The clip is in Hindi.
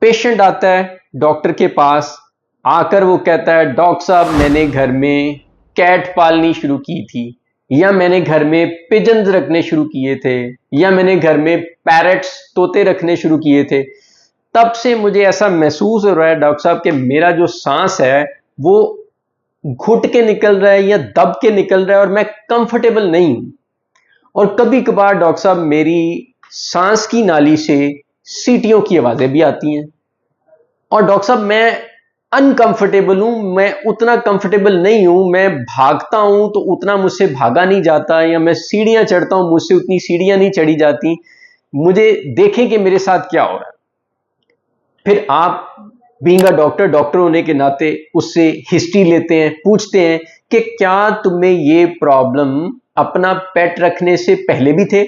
पेशेंट आता है डॉक्टर के पास, आकर वो कहता है डॉक्टर साहब मैंने घर में कैट पालनी शुरू की थी, या मैंने घर में पिजन्स रखने शुरू किए थे, या मैंने घर में पैरट्स तोते रखने शुरू किए थे। तब से मुझे ऐसा महसूस हो रहा है डॉक्टर साहब कि मेरा जो सांस है वो घुट के निकल रहा है या दब के निकल रहा है और मैं कंफर्टेबल नहीं हूं। और कभी कभार डॉक्टर साहब मेरी सांस की नाली से सीटियों की आवाजें भी आती हैं, और डॉक्टर साहब मैं अनकंफर्टेबल हूं, मैं उतना कंफर्टेबल नहीं हूं, मैं भागता हूं तो उतना मुझसे भागा नहीं जाता, या मैं सीढ़ियां चढ़ता हूं मुझसे उतनी सीढ़ियां नहीं चढ़ी जाती। मुझे देखें कि मेरे साथ क्या हो रहा है। फिर आप बीइंग अ डॉक्टर, डॉक्टर होने के नाते उससे हिस्ट्री लेते हैं, पूछते हैं कि क्या तुम्हें ये प्रॉब्लम अपना पेट रखने से पहले भी थे